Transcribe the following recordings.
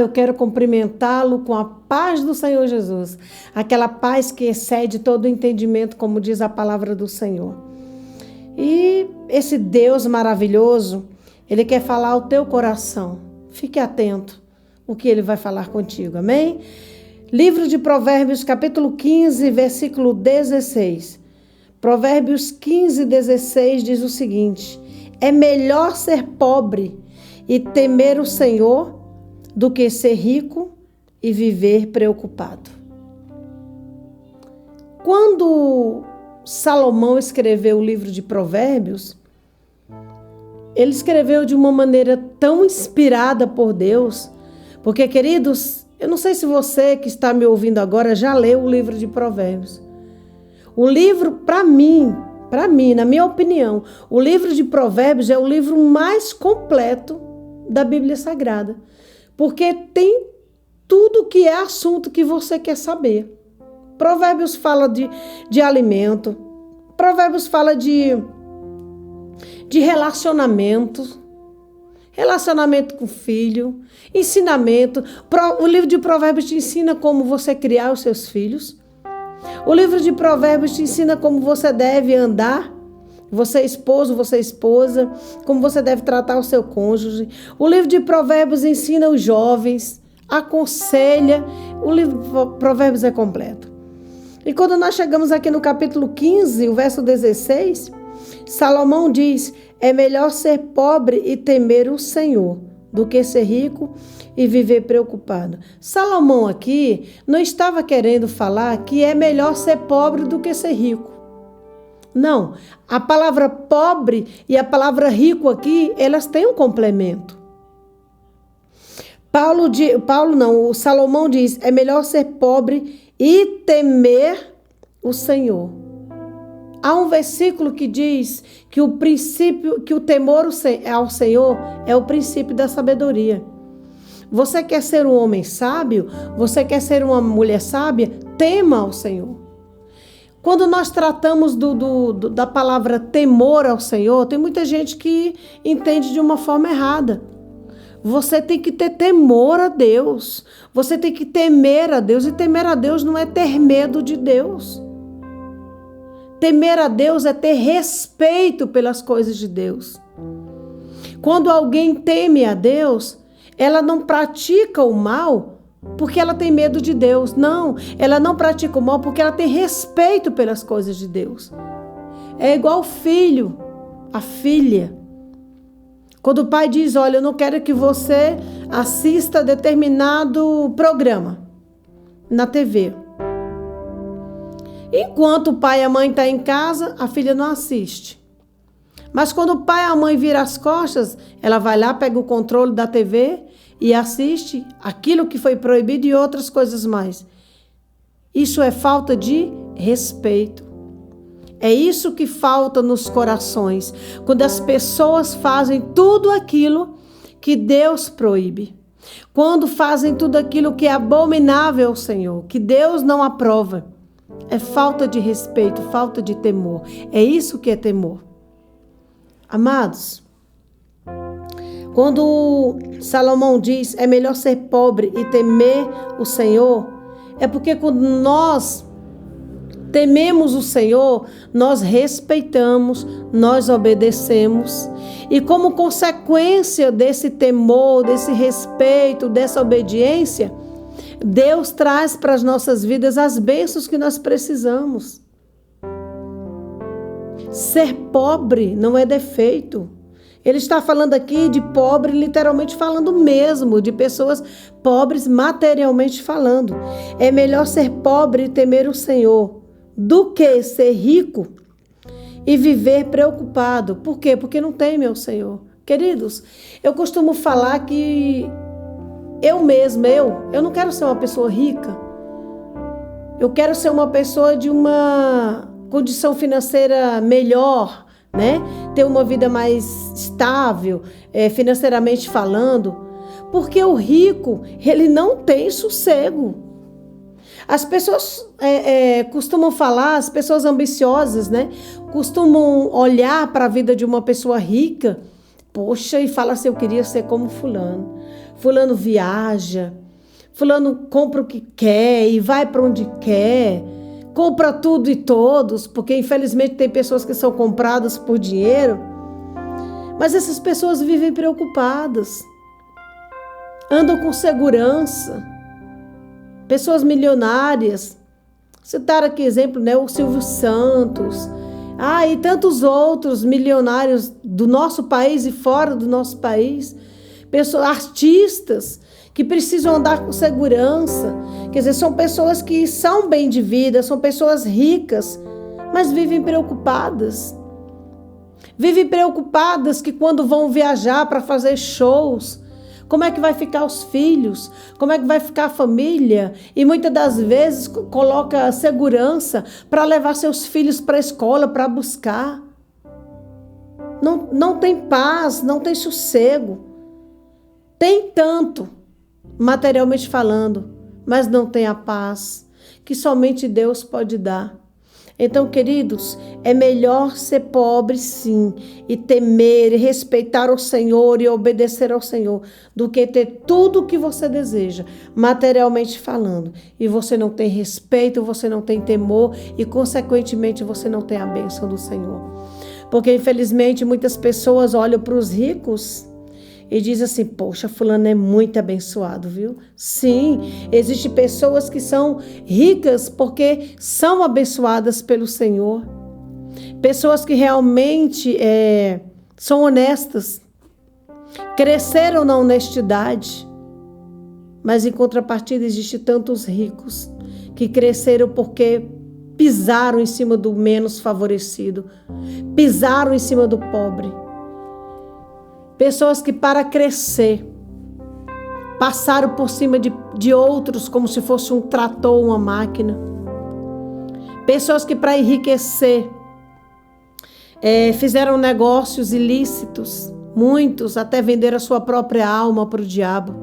eu quero cumprimentá-lo com a paz do Senhor Jesus. Aquela paz que excede todo o entendimento, como diz a palavra do Senhor. E esse Deus maravilhoso, Ele quer falar ao teu coração. Fique atento o que Ele vai falar contigo, amém? Livro de Provérbios, capítulo 15, versículo 16. Provérbios 15, 16 diz o seguinte: é melhor ser pobre e temer o Senhor do que ser rico e viver preocupado. Quando Salomão escreveu o livro de Provérbios, ele escreveu de uma maneira tão inspirada por Deus, porque, queridos, eu não sei se você que está me ouvindo agora já leu o livro de Provérbios. O livro, para mim, na minha opinião, o livro de Provérbios é o livro mais completo da Bíblia Sagrada, porque tem tudo que é assunto que você quer saber. Provérbios fala de alimento, Provérbios fala de relacionamento com o filho, ensinamento. O livro de Provérbios te ensina como você criar os seus filhos. O livro de Provérbios te ensina como você deve andar, você é esposo, você é esposa, como você deve tratar o seu cônjuge. O livro de Provérbios ensina os jovens, aconselha. O livro de Provérbios é completo. E quando nós chegamos aqui no capítulo 15, o verso 16, Salomão diz: é melhor ser pobre e temer o Senhor do que ser rico e viver preocupado. Salomão aqui não estava querendo falar que é melhor ser pobre do que ser rico. Não, a palavra pobre e a palavra rico aqui, elas têm um complemento. O Salomão diz: é melhor ser pobre e temer o Senhor. Há um versículo que diz que o temor ao Senhor é o princípio da sabedoria. Você quer ser um homem sábio? Você quer ser uma mulher sábia? Tema ao Senhor. Quando nós tratamos da palavra temor ao Senhor, tem muita gente que entende de uma forma errada. Você tem que ter temor a Deus. Você tem que temer a Deus. E temer a Deus não é ter medo de Deus. Temer a Deus é ter respeito pelas coisas de Deus. Quando alguém teme a Deus, ela não pratica o mal porque ela tem medo de Deus. Não, ela não pratica o mal porque ela tem respeito pelas coisas de Deus. É igual o filho, a filha. Quando o pai diz: olha, eu não quero que você assista determinado programa na TV. Enquanto o pai e a mãe estão em casa, a filha não assiste. Mas quando o pai e a mãe viram as costas, ela vai lá, pega o controle da TV e assiste aquilo que foi proibido e outras coisas mais. Isso é falta de respeito. É isso que falta nos corações, quando as pessoas fazem tudo aquilo que Deus proíbe. Quando fazem tudo aquilo que é abominável ao Senhor, que Deus não aprova. É falta de respeito, falta de temor. É isso que é temor. Amados, quando Salomão diz: é melhor ser pobre e temer o Senhor, é porque quando nós tememos o Senhor, nós respeitamos, nós obedecemos. E como consequência desse temor, desse respeito, dessa obediência, Deus traz para as nossas vidas as bênçãos que nós precisamos. Ser pobre não é defeito. Ele está falando aqui de pobre, literalmente falando mesmo, de pessoas pobres materialmente falando. É melhor ser pobre e temer o Senhor do que ser rico e viver preocupado. Por quê? Porque não teme ao Senhor. Queridos, eu costumo falar que eu não quero ser uma pessoa rica. Eu quero ser uma pessoa de uma condição financeira melhor, né? Ter uma vida mais estável, financeiramente falando. Porque o rico, ele não tem sossego. As pessoas costumam falar, as pessoas ambiciosas, né? Costumam olhar para a vida de uma pessoa rica, poxa, e falar assim: eu queria ser como fulano. fulano viaja, fulano compra o que quer e vai para onde quer, compra tudo e todos, porque infelizmente tem pessoas que são compradas por dinheiro, mas essas pessoas vivem preocupadas, andam com segurança, pessoas milionárias, citar aqui exemplo, né, o Silvio Santos, e tantos outros milionários do nosso país e fora do nosso país, pessoas, artistas que precisam andar com segurança, quer dizer, são pessoas que são bem de vida, são pessoas ricas, mas vivem preocupadas que quando vão viajar para fazer shows, como é que vai ficar os filhos, como é que vai ficar a família, e muitas das vezes coloca segurança para levar seus filhos para a escola, para buscar. Não tem paz, não tem sossego, tem tanto, materialmente falando, mas não tem a paz que somente Deus pode dar. Então, queridos, é melhor ser pobre, sim, e temer, e respeitar o Senhor e obedecer ao Senhor, do que ter tudo o que você deseja, materialmente falando, e você não tem respeito, você não tem temor, e, consequentemente, você não tem a bênção do Senhor. Porque, infelizmente, muitas pessoas olham para os ricos e diz assim, poxa, fulano é muito abençoado, viu? Sim, existem pessoas que são ricas porque são abençoadas pelo Senhor. Pessoas que realmente são honestas, cresceram na honestidade. Mas em contrapartida existem tantos ricos que cresceram porque pisaram em cima do menos favorecido, pisaram em cima do pobre. Pessoas que para crescer passaram por cima de outros como se fosse um trator ou uma máquina. Pessoas que para enriquecer fizeram negócios ilícitos, muitos até venderam a sua própria alma para o diabo.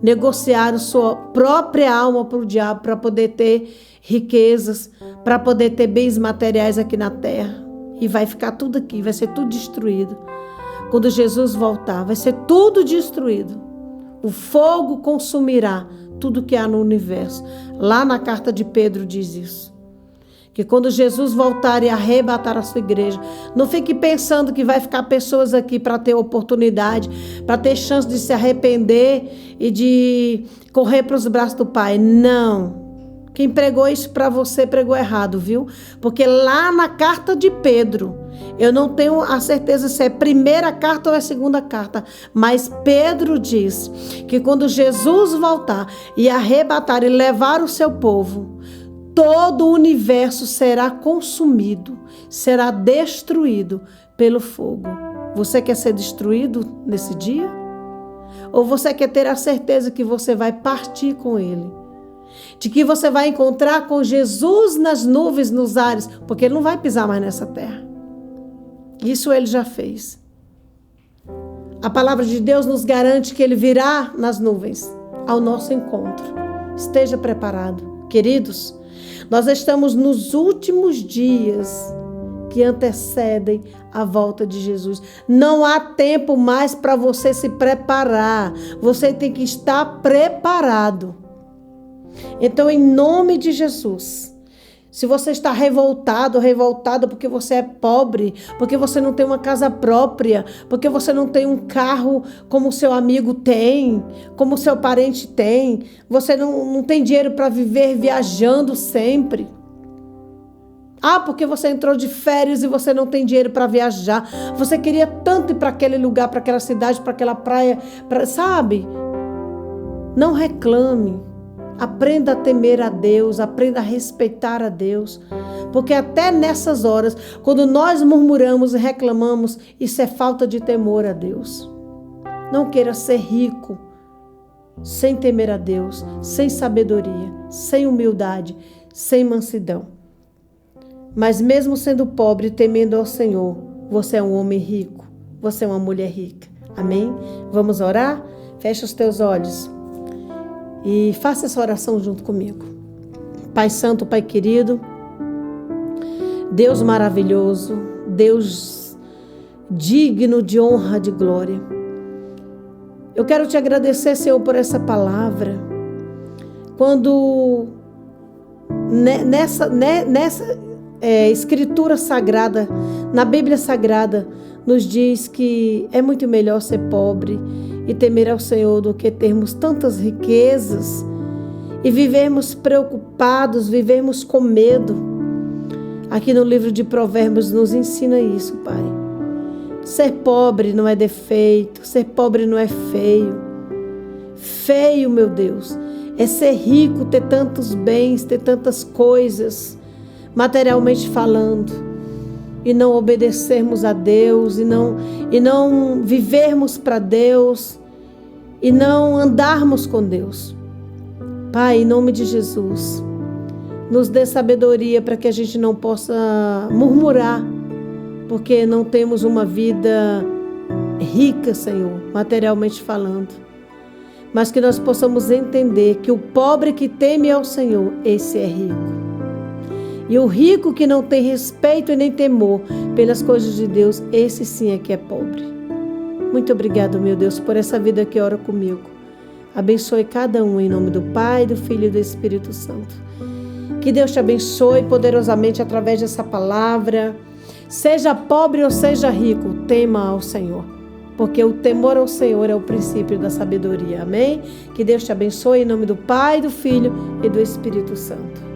Negociaram sua própria alma para o diabo para poder ter riquezas, para poder ter bens materiais aqui na terra. E vai ficar tudo aqui, vai ser tudo destruído. Quando Jesus voltar, vai ser tudo destruído. O fogo consumirá tudo que há no universo. Lá na carta de Pedro diz isso. Que quando Jesus voltar e arrebatar a sua igreja, não fique pensando que vai ficar pessoas aqui para ter oportunidade, para ter chance de se arrepender e de correr para os braços do Pai. Não. Quem pregou isso para você pregou errado, viu? Porque lá na carta de Pedro, eu não tenho a certeza se é a primeira carta ou é a segunda carta, mas Pedro diz que quando Jesus voltar e arrebatar e levar o seu povo, todo o universo será consumido, será destruído pelo fogo. Você quer ser destruído nesse dia? Ou você quer ter a certeza que você vai partir com ele? De que você vai encontrar com Jesus nas nuvens, nos ares, porque ele não vai pisar mais nessa terra. Isso ele já fez. A palavra de Deus nos garante que ele virá nas nuvens ao nosso encontro. Esteja preparado. Queridos, nós estamos nos últimos dias que antecedem a volta de Jesus. Não há tempo mais para você se preparar. Você tem que estar preparado. Então, em nome de Jesus, se você está revoltada porque você é pobre, porque você não tem uma casa própria, porque você não tem um carro como o seu amigo tem, como o seu parente tem, você não tem dinheiro para viver viajando sempre. Porque você entrou de férias e você não tem dinheiro para viajar. Você queria tanto ir para aquele lugar, para aquela cidade, para aquela praia, sabe? Não reclame. Aprenda a temer a Deus, aprenda a respeitar a Deus, porque até nessas horas, quando nós murmuramos e reclamamos, isso é falta de temor a Deus. Não queira ser rico sem temer a Deus, sem sabedoria, sem humildade, sem mansidão. Mas mesmo sendo pobre e temendo ao Senhor, você é um homem rico, você é uma mulher rica. Amém? Vamos orar? Fecha os teus olhos. E faça essa oração junto comigo. Pai Santo, Pai querido, Deus maravilhoso, Deus digno de honra, de glória. Eu quero te agradecer, Senhor, por essa palavra. Quando nessa escritura sagrada, na Bíblia Sagrada, nos diz que é muito melhor ser pobre e temer ao Senhor do que termos tantas riquezas e vivermos preocupados, vivermos com medo. Aqui no livro de Provérbios nos ensina isso, Pai. Ser pobre não é defeito, ser pobre não é feio. Feio, meu Deus, é ser rico, ter tantos bens, ter tantas coisas, materialmente falando, e não obedecermos a Deus, e não vivermos para Deus, e não andarmos com Deus. Pai, em nome de Jesus, nos dê sabedoria para que a gente não possa murmurar, porque não temos uma vida rica, Senhor, materialmente falando, mas que nós possamos entender que o pobre que teme ao Senhor, esse é rico. E o rico que não tem respeito e nem temor pelas coisas de Deus, esse sim é que é pobre. Muito obrigado, meu Deus, por essa vida que ora comigo. Abençoe cada um em nome do Pai, do Filho e do Espírito Santo. Que Deus te abençoe poderosamente através dessa palavra. Seja pobre ou seja rico, tema ao Senhor, porque o temor ao Senhor é o princípio da sabedoria. Amém? Que Deus te abençoe em nome do Pai, do Filho e do Espírito Santo.